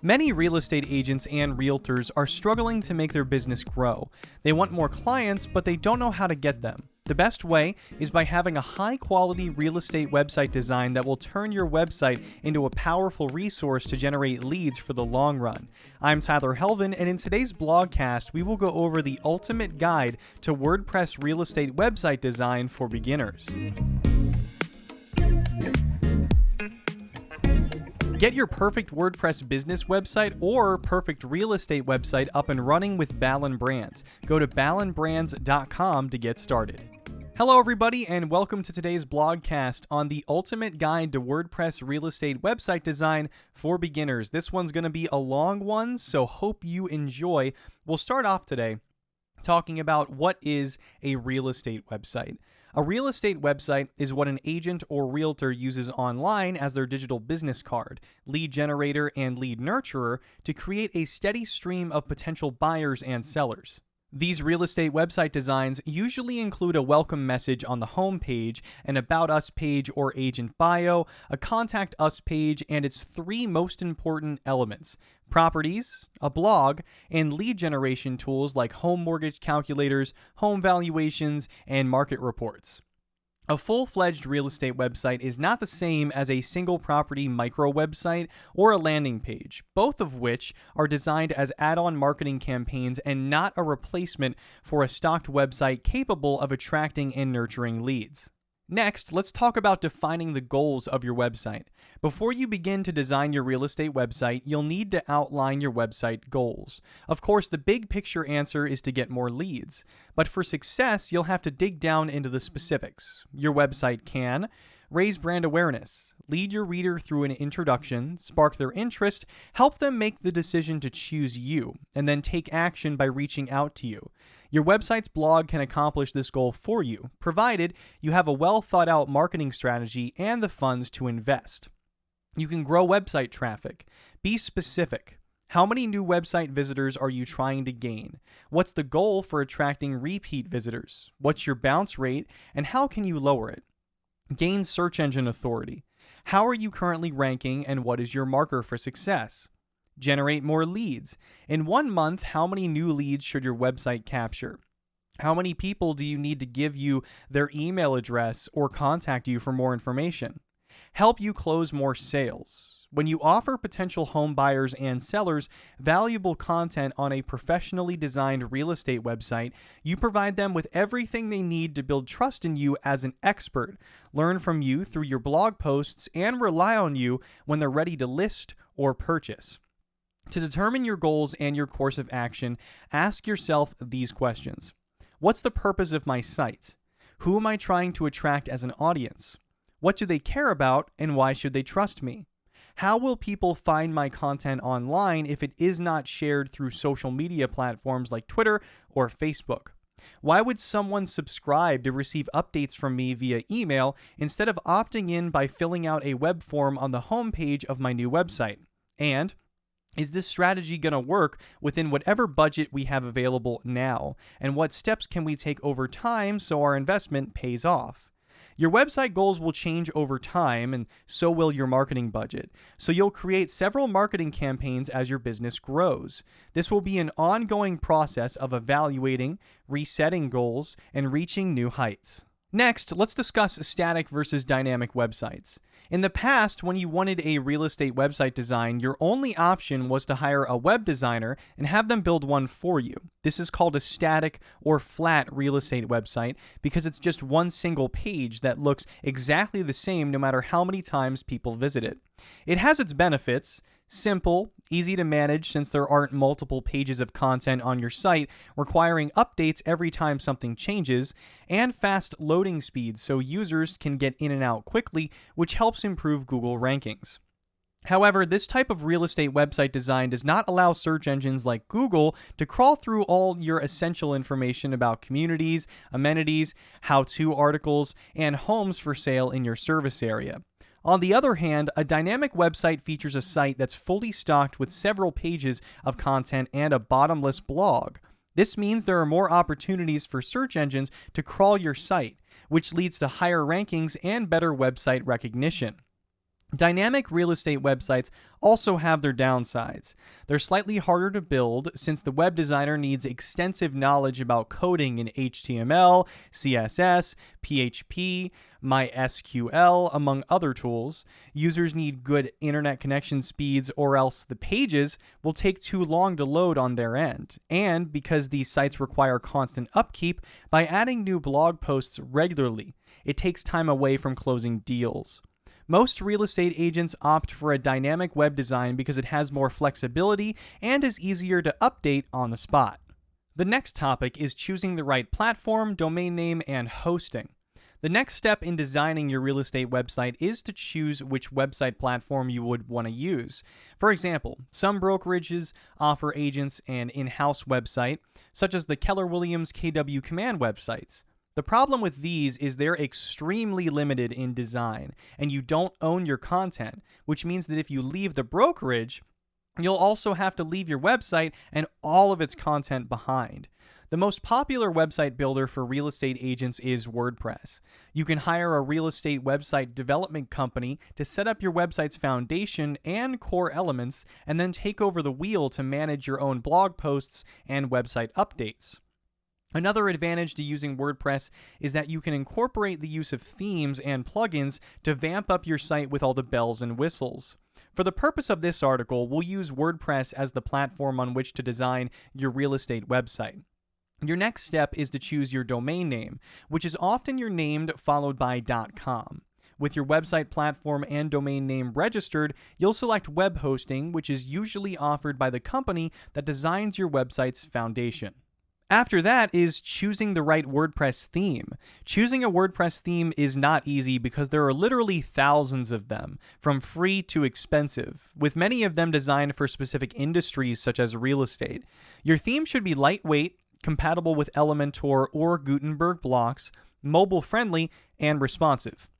Many real estate agents and realtors are struggling to make their business grow. They want more clients, but they don't know how to get them. The best way is by having a high-quality real estate website design that will turn your website into a powerful resource to generate leads for the long run. I'm Tyler Helvin, and in today's blogcast, we will go over the ultimate guide to WordPress real estate website design for beginners. Get your perfect WordPress business website or perfect real estate website up and running with Ballen Brands. Go to ballenbrands.com to get started. Hello everybody, and welcome to today's blogcast on the ultimate guide to WordPress real estate website design for beginners. This one's going to be a long one, so hope you enjoy. We'll start off today talking about what is a real estate website. A real estate website is what an agent or realtor uses online as their digital business card, lead generator, and lead nurturer to create a steady stream of potential buyers and sellers. These real estate website designs usually include a welcome message on the home page, an About Us page or agent bio, a Contact Us page, and its three most important elements: properties, a blog, and lead generation tools like home mortgage calculators, home valuations, and market reports. A full-fledged real estate website is not the same as a single property micro website or a landing page, both of which are designed as add-on marketing campaigns and not a replacement for a stocked website capable of attracting and nurturing leads. Next, let's talk about defining the goals of your website. Before you begin to design your real estate website, you'll need to outline your website goals. Of course, the big picture answer is to get more leads, but for success, you'll have to dig down into the specifics. Your website can raise brand awareness, lead your reader through an introduction, spark their interest, help them make the decision to choose you, and then take action by reaching out to you. Your website's blog can accomplish this goal for you, provided you have a well-thought-out marketing strategy and the funds to invest. You can grow website traffic. Be specific. How many new website visitors are you trying to gain? What's the goal for attracting repeat visitors? What's your bounce rate, and how can you lower it? Gain search engine authority. How are you currently ranking, and what is your marker for success? Generate more leads. In 1 month, how many new leads should your website capture? How many people do you need to give you their email address or contact you for more information? Help you close more sales. When you offer potential home buyers and sellers valuable content on a professionally designed real estate website, you provide them with everything they need to build trust in you as an expert, learn from you through your blog posts, and rely on you when they're ready to list or purchase. To determine your goals and your course of action, ask yourself these questions. What's the purpose of my site? Who am I trying to attract as an audience? What do they care about, and why should they trust me? How will people find my content online if it is not shared through social media platforms like Twitter or Facebook? Why would someone subscribe to receive updates from me via email instead of opting in by filling out a web form on the homepage of my new website? And is this strategy going to work within whatever budget we have available now? And what steps can we take over time so our investment pays off? Your website goals will change over time, and so will your marketing budget. So you'll create several marketing campaigns as your business grows. This will be an ongoing process of evaluating, resetting goals, and reaching new heights. Next, let's discuss static versus dynamic websites. In the past, when you wanted a real estate website design, your only option was to hire a web designer and have them build one for you. This is called a static or flat real estate website because it's just one single page that looks exactly the same no matter how many times people visit it. It has its benefits. Simple, easy to manage since there aren't multiple pages of content on your site requiring updates every time something changes, and fast loading speeds so users can get in and out quickly, which helps improve Google rankings. However, this type of real estate website design does not allow search engines like Google to crawl through all your essential information about communities, amenities, how-to articles, and homes for sale in your service area. On the other hand, a dynamic website features a site that's fully stocked with several pages of content and a bottomless blog. This means there are more opportunities for search engines to crawl your site, which leads to higher rankings and better website recognition. Dynamic real estate websites also have their downsides. They're slightly harder to build since the web designer needs extensive knowledge about coding in HTML, CSS, PHP, MySQL, among other tools. Users need good internet connection speeds, or else the pages will take too long to load on their end. And because these sites require constant upkeep, by adding new blog posts regularly, it takes time away from closing deals. Most real estate agents opt for a dynamic web design because it has more flexibility and is easier to update on the spot. The next topic is choosing the right platform, domain name, and hosting. The next step in designing your real estate website is to choose which website platform you would want to use. For example, some brokerages offer agents an in-house website, such as the Keller Williams KW Command websites. The problem with these is they're extremely limited in design, and you don't own your content, which means that if you leave the brokerage, you'll also have to leave your website and all of its content behind. The most popular website builder for real estate agents is WordPress. You can hire a real estate website development company to set up your website's foundation and core elements, and then take over the wheel to manage your own blog posts and website updates. Another advantage to using WordPress is that you can incorporate the use of themes and plugins to vamp up your site with all the bells and whistles. For the purpose of this article, we'll use WordPress as the platform on which to design your real estate website. Your next step is to choose your domain name, which is often your name followed by .com. With your website platform and domain name registered, you'll select web hosting, which is usually offered by the company that designs your website's foundation. After that is choosing the right WordPress theme. Choosing a WordPress theme is not easy because there are literally thousands of them, from free to expensive, with many of them designed for specific industries such as real estate. Your theme should be lightweight, compatible with Elementor or Gutenberg blocks, mobile-friendly, and responsive.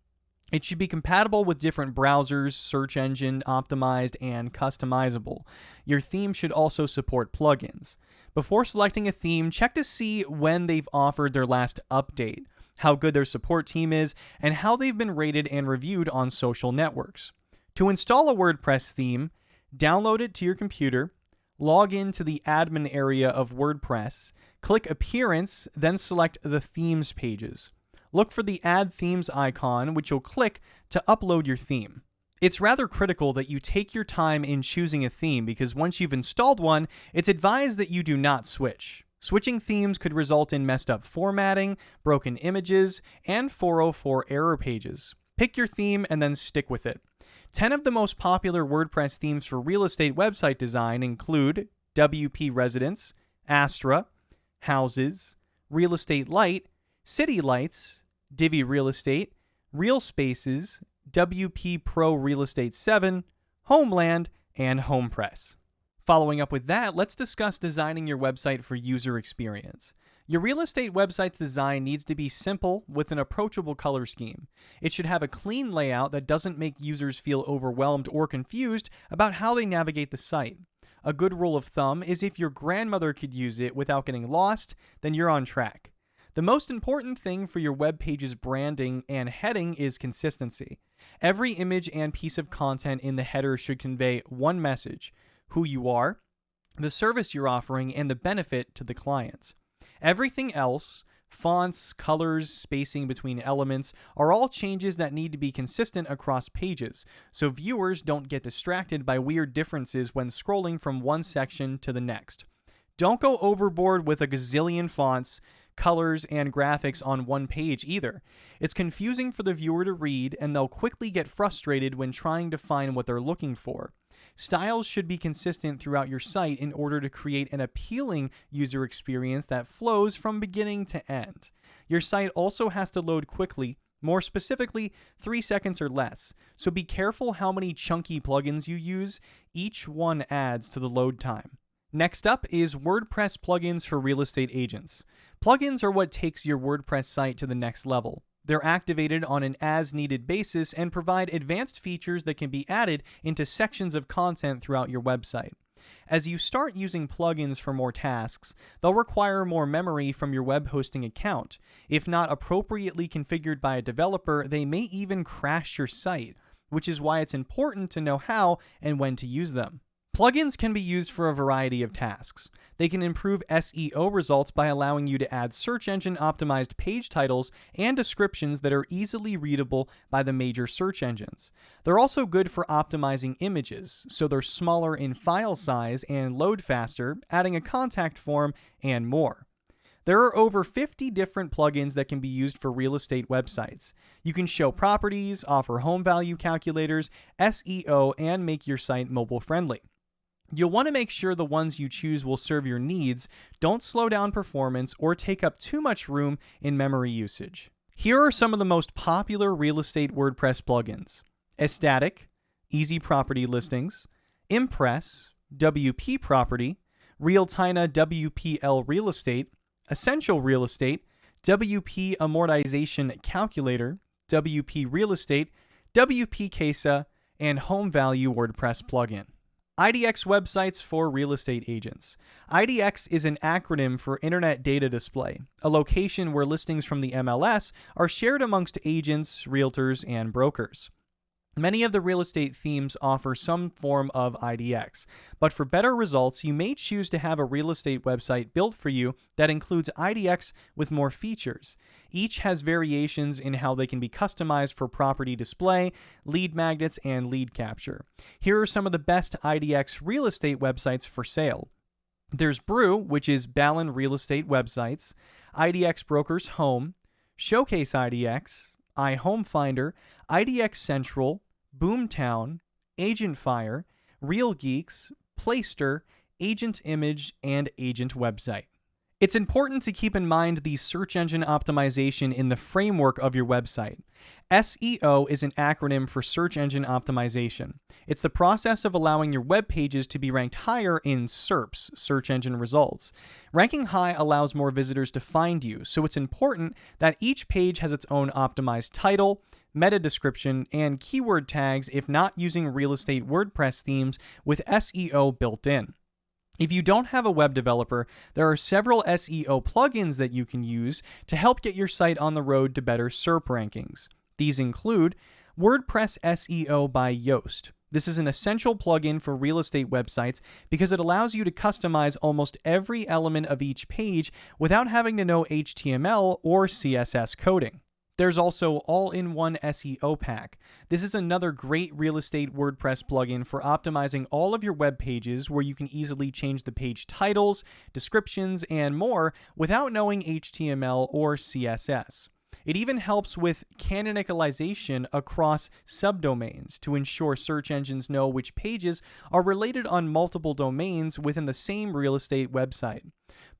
It should be compatible with different browsers, search engine optimized, and customizable. Your theme should also support plugins. Before selecting a theme, check to see when they've offered their last update, how good their support team is, and how they've been rated and reviewed on social networks. To install a WordPress theme, download it to your computer, log into the admin area of WordPress, click Appearance, then select the Themes pages. Look for the Add Themes icon, which you'll click to upload your theme. It's rather critical that you take your time in choosing a theme because once you've installed one, it's advised that you do not switch. Switching themes could result in messed up formatting, broken images, and 404 error pages. Pick your theme and then stick with it. 10 of the most popular WordPress themes for real estate website design include WP Residence, Astra, Houses, Real Estate Light, City Lights, Divi Real Estate, Real Spaces, WP Pro Real Estate 7, Homeland, and HomePress. Following up with that, let's discuss designing your website for user experience. Your real estate website's design needs to be simple with an approachable color scheme. It should have a clean layout that doesn't make users feel overwhelmed or confused about how they navigate the site. A good rule of thumb is if your grandmother could use it without getting lost, then you're on track. The most important thing for your web page's branding and heading is consistency. Every image and piece of content in the header should convey one message: who you are, the service you're offering, and the benefit to the clients. Everything else, fonts, colors, spacing between elements, are all changes that need to be consistent across pages, so viewers don't get distracted by weird differences when scrolling from one section to the next. Don't go overboard with a gazillion fonts, colors, and graphics on one page either. It's confusing for the viewer to read, and they'll quickly get frustrated when trying to find what they're looking for. Styles should be consistent throughout your site in order to create an appealing user experience that flows from beginning to end. Your site also has to load quickly, more specifically 3 seconds or less, so be careful how many chunky plugins you use. Each one adds to the load time. Next up is WordPress plugins for real estate agents. Plugins are what takes your WordPress site to the next level. They're activated on an as-needed basis and provide advanced features that can be added into sections of content throughout your website. As you start using plugins for more tasks, they'll require more memory from your web hosting account. If not appropriately configured by a developer, they may even crash your site. which is why it's important to know how and when to use them. Plugins can be used for a variety of tasks. They can improve SEO results by allowing you to add search engine optimized page titles and descriptions that are easily readable by the major search engines. They're also good for optimizing images, so they're smaller in file size and load faster, adding a contact form, and more. There are over 50 different plugins that can be used for real estate websites. You can show properties, offer home value calculators, SEO, and make your site mobile friendly. You'll want to make sure the ones you choose will serve your needs, don't slow down performance, or take up too much room in memory usage. Here are some of the most popular real estate WordPress plugins: Ecstatic, Easy Property Listings, Impress, WP Property, Realtina WPL Real Estate, Essential Real Estate, WP Amortization Calculator, WP Real Estate, WP Casa, and Home Value WordPress plugin. IDX websites for real estate agents. IDX is an acronym for Internet Data Display, a location where listings from the MLS are shared amongst agents, realtors, and brokers. Many of the real estate themes offer some form of IDX, but for better results, you may choose to have a real estate website built for you that includes IDX with more features. Each has variations in how they can be customized for property display, lead magnets, and lead capture. Here are some of the best IDX real estate websites for sale. There's Brew, which is Ballen Real Estate Websites, IDX Brokers Home, Showcase IDX, iHome Finder, IDX Central, Boomtown, Agent Fire, Real Geeks, Playster, Agent Image, and Agent Website. It's important to keep in mind the search engine optimization in the framework of your website. SEO is an acronym for search engine optimization. It's the process of allowing your web pages to be ranked higher in SERPs, search engine results. Ranking high allows more visitors to find you, so it's important that each page has its own optimized title, meta description, and keyword tags if not using real estate WordPress themes with SEO built in. If you don't have a web developer, there are several SEO plugins that you can use to help get your site on the road to better SERP rankings. These include WordPress SEO by Yoast. This is an essential plugin for real estate websites because it allows you to customize almost every element of each page without having to know HTML or CSS coding. There's also All-in-One SEO Pack. This is another great real estate WordPress plugin for optimizing all of your web pages where you can easily change the page titles, descriptions, and more without knowing HTML or CSS. It even helps with canonicalization across subdomains to ensure search engines know which pages are related on multiple domains within the same real estate website.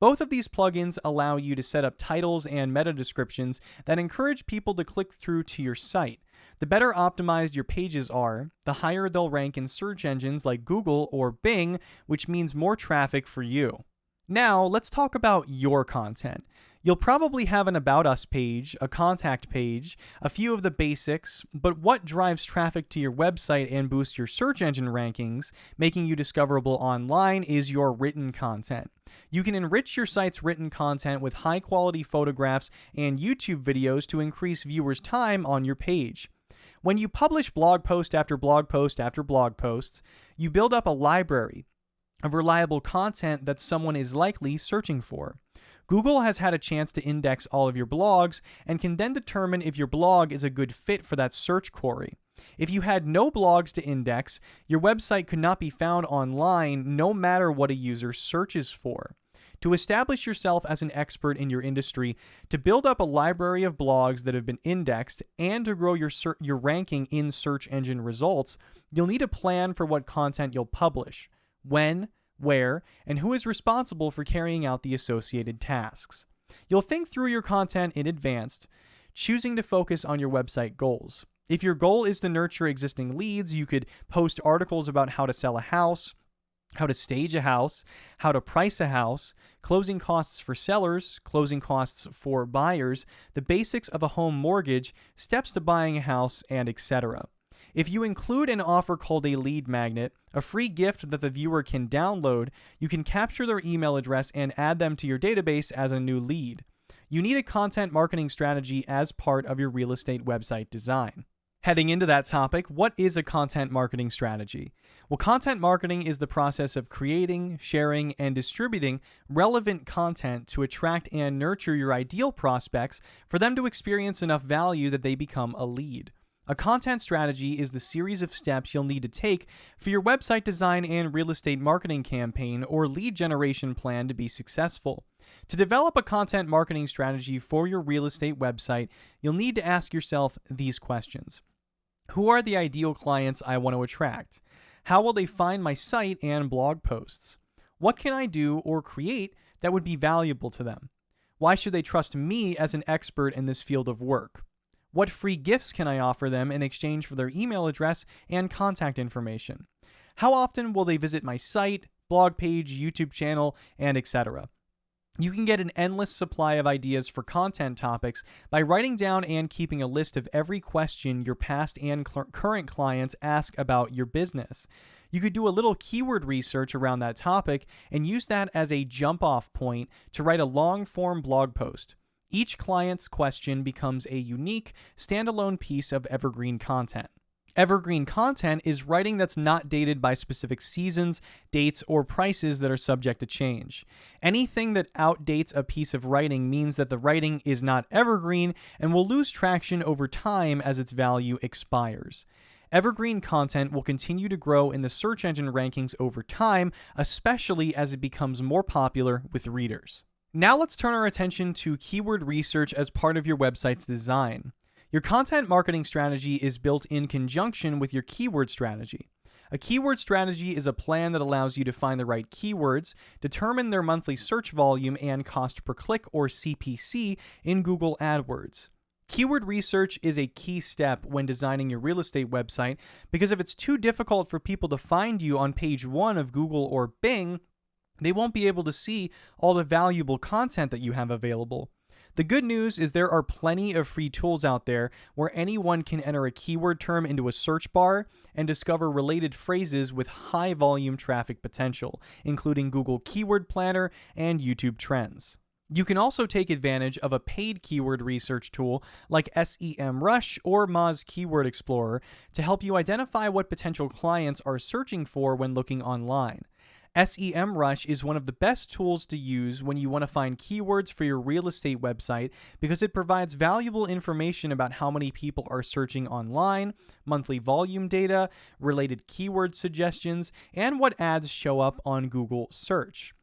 Both of these plugins allow you to set up titles and meta descriptions that encourage people to click through to your site. The better optimized your pages are, the higher they'll rank in search engines like Google or Bing, which means more traffic for you. Now, let's talk about your content. You'll probably have an About Us page, a contact page, a few of the basics, but what drives traffic to your website and boosts your search engine rankings, making you discoverable online, is your written content. You can enrich your site's written content with high-quality photographs and YouTube videos to increase viewers' time on your page. When you publish blog post after blog post after blog posts, you build up a library of reliable content that someone is likely searching for. Google has had a chance to index all of your blogs and can then determine if your blog is a good fit for that search query. If you had no blogs to index, your website could not be found online no matter what a user searches for. To establish yourself as an expert in your industry, to build up a library of blogs that have been indexed, and to grow your ranking in search engine results, you'll need a plan for what content you'll publish, when, where, and who is responsible for carrying out the associated tasks. You'll think through your content in advance, choosing to focus on your website goals. If your goal is to nurture existing leads, you could post articles about how to sell a house, how to stage a house, how to price a house, closing costs for sellers, closing costs for buyers, the basics of a home mortgage, steps to buying a house, and etc. If you include an offer called a lead magnet, a free gift that the viewer can download, you can capture their email address and add them to your database as a new lead. You need a content marketing strategy as part of your real estate website design. Heading into that topic, what is a content marketing strategy? Well, content marketing is the process of creating, sharing, and distributing relevant content to attract and nurture your ideal prospects for them to experience enough value that they become a lead. A content strategy is the series of steps you'll need to take for your website design and real estate marketing campaign or lead generation plan to be successful. To develop a content marketing strategy for your real estate website, you'll need to ask yourself these questions. Who are the ideal clients I want to attract? How will they find my site and blog posts? What can I do or create that would be valuable to them? Why should they trust me as an expert in this field of work? What free gifts can I offer them in exchange for their email address and contact information? How often will they visit my site, blog page, YouTube channel, and etc.? You can get an endless supply of ideas for content topics by writing down and keeping a list of every question your past and current clients ask about your business. You could do a little keyword research around that topic and use that as a jump-off point to write a long-form blog post. Each client's question becomes a unique, standalone piece of evergreen content. Evergreen content is writing that's not dated by specific seasons, dates, or prices that are subject to change. Anything that outdates a piece of writing means that the writing is not evergreen and will lose traction over time as its value expires. Evergreen content will continue to grow in the search engine rankings over time, especially as it becomes more popular with readers. Now let's turn our attention to keyword research as part of your website's design. Your content marketing strategy is built in conjunction with your keyword strategy. A keyword strategy is a plan that allows you to find the right keywords, determine their monthly search volume and cost per click or CPC in Google AdWords. Keyword research is a key step when designing your real estate website because if it's too difficult for people to find you on page 1 of Google or Bing, they won't be able to see all the valuable content that you have available. The good news is there are plenty of free tools out there where anyone can enter a keyword term into a search bar and discover related phrases with high volume traffic potential, including Google Keyword Planner and YouTube Trends. You can also take advantage of a paid keyword research tool like SEMrush or Moz Keyword Explorer to help you identify what potential clients are searching for when looking online. SEMrush is one of the best tools to use when you want to find keywords for your real estate website because it provides valuable information about how many people are searching online, monthly volume data, related keyword suggestions, and what ads show up on Google search.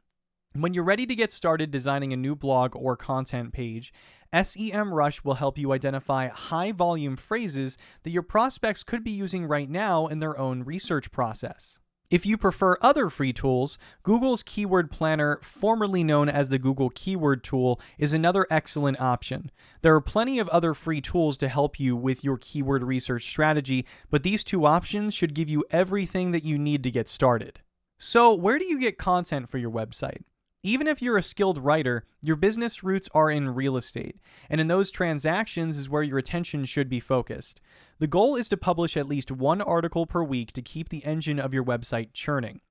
When you're ready to get started designing a new blog or content page, SEMrush will help you identify high-volume phrases that your prospects could be using right now in their own research process. If you prefer other free tools, Google's Keyword Planner, formerly known as the Google Keyword Tool, is another excellent option. There are plenty of other free tools to help you with your keyword research strategy, but these two options should give you everything that you need to get started. So, where do you get content for your website? Even if you're a skilled writer, your business roots are in real estate, and in those transactions is where your attention should be focused. The goal is to publish at least one article per week to keep the engine of your website churning.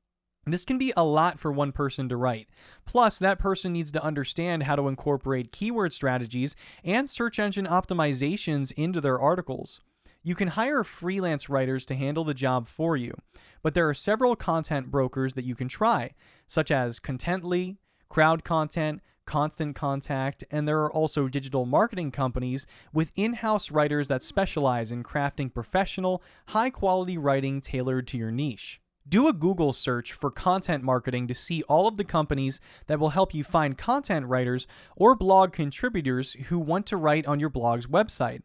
This can be a lot for one person to write. Plus, that person needs to understand how to incorporate keyword strategies and search engine optimizations into their articles. You can hire freelance writers to handle the job for you, but there are several content brokers that you can try, such as Contently, Crowd Content, Constant Contact, and there are also digital marketing companies with in-house writers that specialize in crafting professional, high-quality writing tailored to your niche. Do a Google search for content marketing to see all of the companies that will help you find content writers or blog contributors who want to write on your blog's website.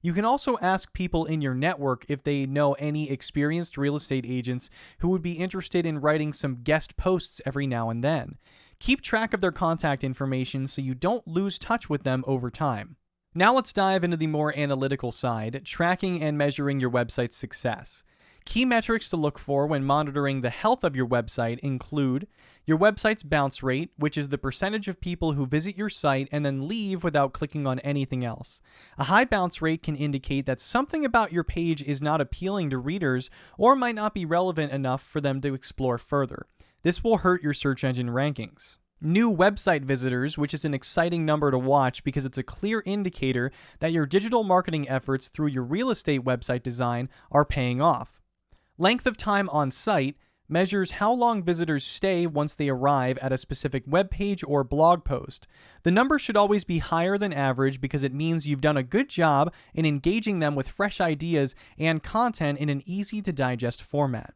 You can also ask people in your network if they know any experienced real estate agents who would be interested in writing some guest posts every now and then. Keep track of their contact information so you don't lose touch with them over time. Now let's dive into the more analytical side, tracking and measuring your website's success. Key metrics to look for when monitoring the health of your website include your website's bounce rate, which is the percentage of people who visit your site and then leave without clicking on anything else. A high bounce rate can indicate that something about your page is not appealing to readers or might not be relevant enough for them to explore further. This will hurt your search engine rankings. New website visitors, which is an exciting number to watch because it's a clear indicator that your digital marketing efforts through your real estate website design are paying off. Length of time on site measures how long visitors stay once they arrive at a specific web page or blog post. The number should always be higher than average because it means you've done a good job in engaging them with fresh ideas and content in an easy-to-digest format.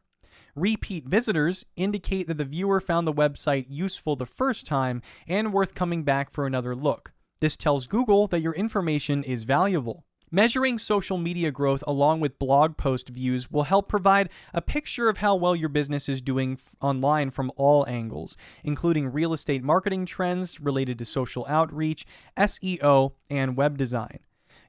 Repeat visitors indicate that the viewer found the website useful the first time and worth coming back for another look. This tells Google that your information is valuable. Measuring social media growth along with blog post views will help provide a picture of how well your business is doing online from all angles, including real estate marketing trends related to social outreach, SEO, and web design.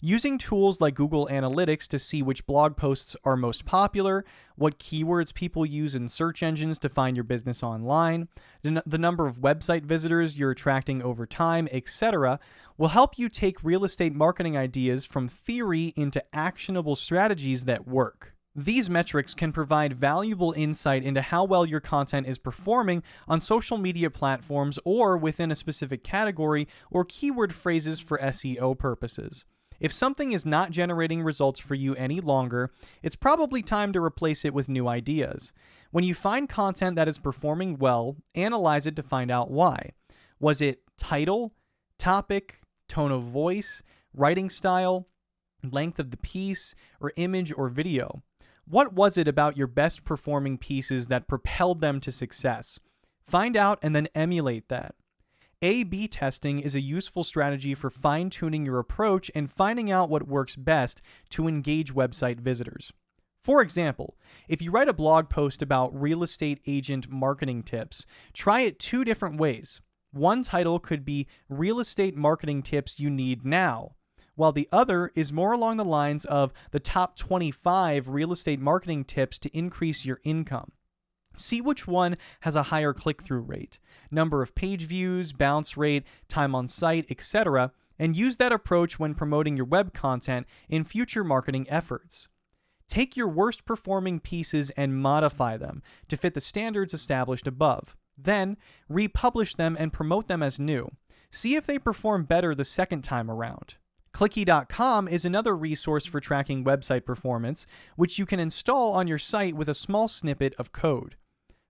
Using tools like Google Analytics to see which blog posts are most popular, what keywords people use in search engines to find your business online, the number of website visitors you're attracting over time, etc., will help you take real estate marketing ideas from theory into actionable strategies that work. These metrics can provide valuable insight into how well your content is performing on social media platforms or within a specific category or keyword phrases for SEO purposes. If something is not generating results for you any longer, it's probably time to replace it with new ideas. When you find content that is performing well, analyze it to find out why. Was it title, topic, tone of voice, writing style, length of the piece, or image or video? What was it about your best performing pieces that propelled them to success? Find out and then emulate that. A/B testing is a useful strategy for fine-tuning your approach and finding out what works best to engage website visitors. For example, if you write a blog post about real estate agent marketing tips, try it 2 different ways. One title could be Real Estate Marketing Tips You Need Now, while the other is more along the lines of the top 25 real estate marketing tips to increase your income. See which one has a higher click-through rate, number of page views, bounce rate, time on site, etc., and use that approach when promoting your web content in future marketing efforts. Take your worst performing pieces and modify them to fit the standards established above. Then, republish them and promote them as new. See if they perform better the second time around. Clicky.com is another resource for tracking website performance, which you can install on your site with a small snippet of code.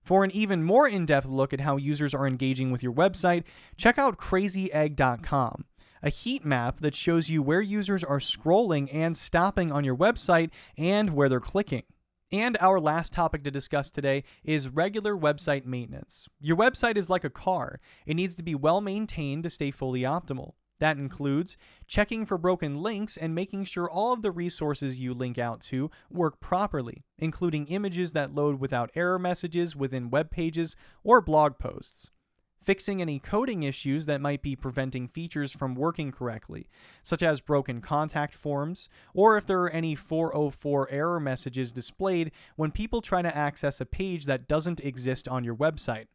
For an even more in-depth look at how users are engaging with your website, check out crazyegg.com, a heat map that shows you where users are scrolling and stopping on your website and where they're clicking. And our last topic to discuss today is regular website maintenance. Your website is like a car. It needs to be well maintained to stay fully optimal. That includes checking for broken links and making sure all of the resources you link out to work properly, including images that load without error messages within web pages or blog posts. Fixing any coding issues that might be preventing features from working correctly, such as broken contact forms, or if there are any 404 error messages displayed when people try to access a page that doesn't exist on your website.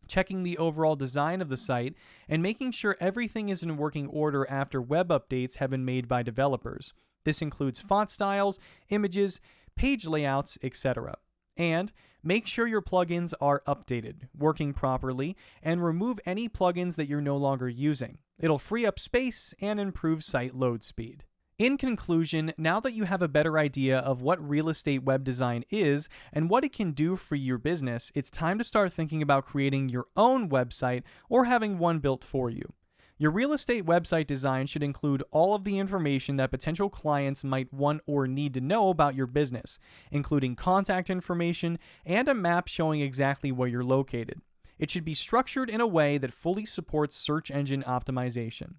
Checking the overall design of the site, and making sure everything is in working order after web updates have been made by developers. This includes font styles, images, page layouts, etc. And make sure your plugins are updated, working properly, and remove any plugins that you're no longer using. It'll free up space and improve site load speed. In conclusion, now that you have a better idea of what real estate web design is and what it can do for your business, it's time to start thinking about creating your own website or having one built for you. Your real estate website design should include all of the information that potential clients might want or need to know about your business, including contact information and a map showing exactly where you're located. It should be structured in a way that fully supports search engine optimization.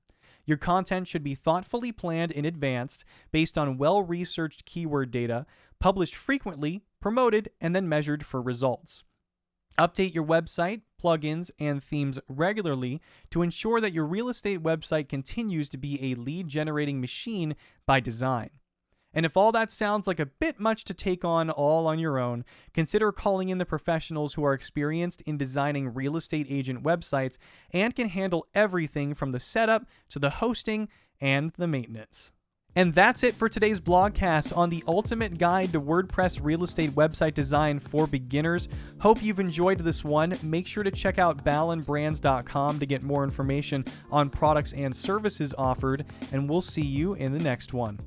Your content should be thoughtfully planned in advance based on well-researched keyword data, published frequently, promoted, and then measured for results. Update your website, plugins, and themes regularly to ensure that your real estate website continues to be a lead-generating machine by design. And if all that sounds like a bit much to take on all on your own, consider calling in the professionals who are experienced in designing real estate agent websites and can handle everything from the setup to the hosting and the maintenance. And that's it for today's blogcast on the ultimate guide to WordPress real estate website design for beginners. Hope you've enjoyed this one. Make sure to check out ballenbrands.com to get more information on products and services offered, and we'll see you in the next one.